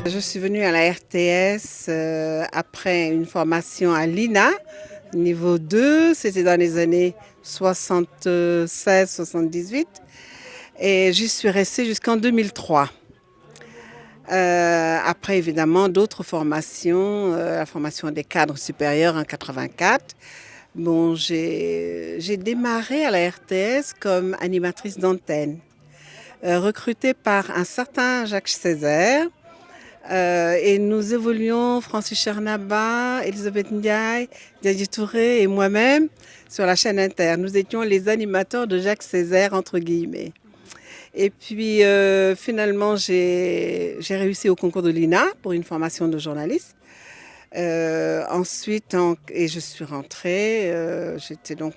Je suis venue à la RTS après une formation à l'INA, niveau 2, c'était dans les années 76-78 et j'y suis restée jusqu'en 2003. Après, évidemment, d'autres formations, la formation des cadres supérieurs en 84. Bon, j'ai démarré à la RTS comme animatrice d'antenne, recrutée par un certain Jacques Césaire. Et nous évoluions, Francis Chernaba, Elisabeth Ndiaye, Diadji Touré et moi-même sur la chaîne Inter. Nous étions les animateurs de Jacques Césaire, entre guillemets. Et puis finalement, j'ai réussi au concours de l'INA pour une formation de journaliste. Ensuite, et je suis rentrée, j'étais donc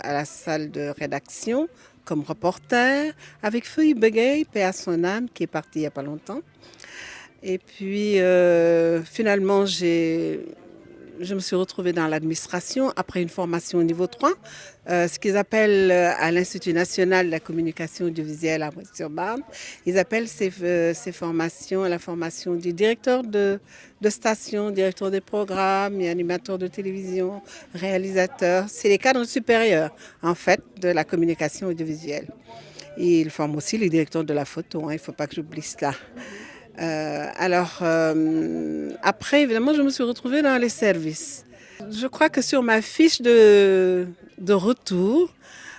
à la salle de rédaction comme reporter avec Feuille Begay, paix à son âme, qui est parti il n'y a pas longtemps. Et puis finalement, je me suis retrouvée dans l'administration après une formation au niveau 3, ce qu'ils appellent à l'Institut national de la communication audiovisuelle à Brest-sur-Marne. Ils appellent ces formations la formation du directeur de station, directeur des programmes, et animateur de télévision, réalisateur. C'est les cadres supérieurs, en fait, de la communication audiovisuelle. Et ils forment aussi les directeurs de la photo, il ne faut pas que j'oublie cela. Après, évidemment, je me suis retrouvée dans les services. Je crois que sur ma fiche de retour,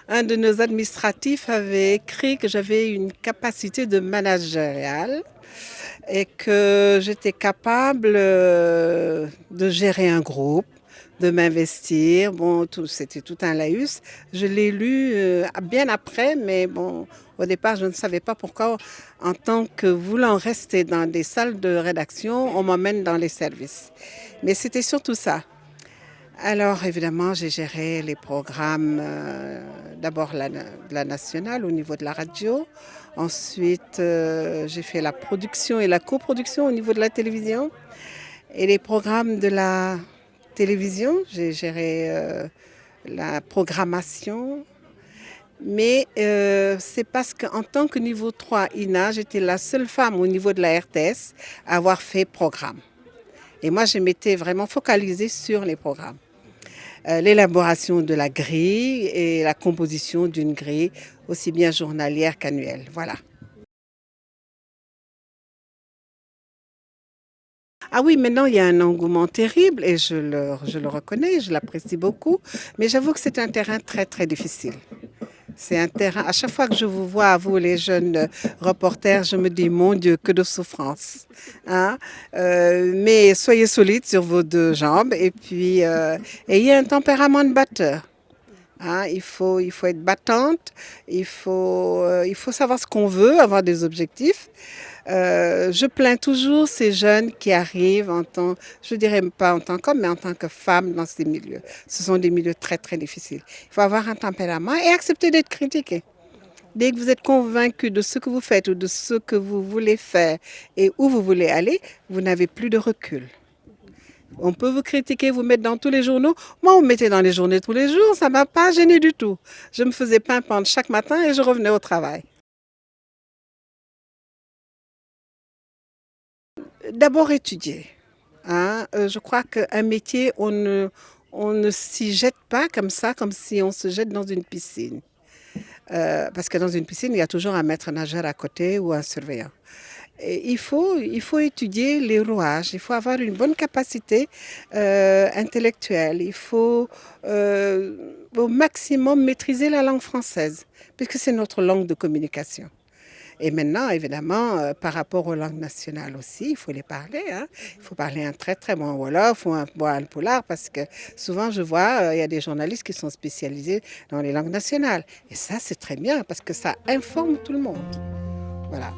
un de nos administratifs avait écrit que j'avais une capacité de managériale et que j'étais capable de gérer un groupe, de m'investir. Bon, c'était tout un laïus. Je l'ai lu bien après, mais bon, au départ, je ne savais pas pourquoi, en tant que voulant rester dans des salles de rédaction, on m'emmène dans les services. Mais c'était surtout ça. Alors, évidemment, j'ai géré les programmes, d'abord la nationale au niveau de la radio. Ensuite, j'ai fait la production et la coproduction au niveau de la télévision. Et les programmes de la télévision, j'ai géré la programmation. Mais c'est parce qu'en tant que niveau 3 INA, j'étais la seule femme au niveau de la RTS à avoir fait programme. Et moi, je m'étais vraiment focalisée sur les programmes. L'élaboration de la grille et la composition d'une grille, aussi bien journalière qu'annuelle. Voilà. Ah oui, maintenant il y a un engouement terrible et je le reconnais, je l'apprécie beaucoup. Mais j'avoue que c'est un terrain très très difficile. C'est un terrain, à chaque fois que je vous vois, vous les jeunes reporters, je me dis, mon Dieu, que de souffrance. Hein? Mais soyez solides sur vos deux jambes et puis ayez un tempérament de batteur. Hein? Il faut être battante, il faut savoir ce qu'on veut, avoir des objectifs. Je plains toujours ces jeunes qui arrivent je dirais pas en tant qu'homme, mais en tant que femme dans ces milieux. Ce sont des milieux très très difficiles. Il faut avoir un tempérament et accepter d'être critiqué. Dès que vous êtes convaincu de ce que vous faites ou de ce que vous voulez faire et où vous voulez aller, vous n'avez plus de recul. On peut vous critiquer, vous mettre dans tous les journaux. Moi, on me mettait dans les journaux tous les jours, ça ne m'a pas gêné du tout. Je me faisais pimpendre chaque matin et je revenais au travail. D'abord étudier. Hein. Je crois qu'un métier, on ne s'y jette pas comme ça, comme si on se jette dans une piscine. Parce que dans une piscine, il y a toujours un maître nageur à côté ou un surveillant. Et il faut étudier les rouages, il faut avoir une bonne capacité intellectuelle, il faut au maximum maîtriser la langue française, puisque c'est notre langue de communication. Et maintenant, évidemment, par rapport aux langues nationales aussi, il faut les parler. Hein. Il faut parler un très très bon Wolof ou un bon Alpulaar parce que souvent je vois, il y a des journalistes qui sont spécialisés dans les langues nationales. Et ça, c'est très bien parce que ça informe tout le monde. Voilà.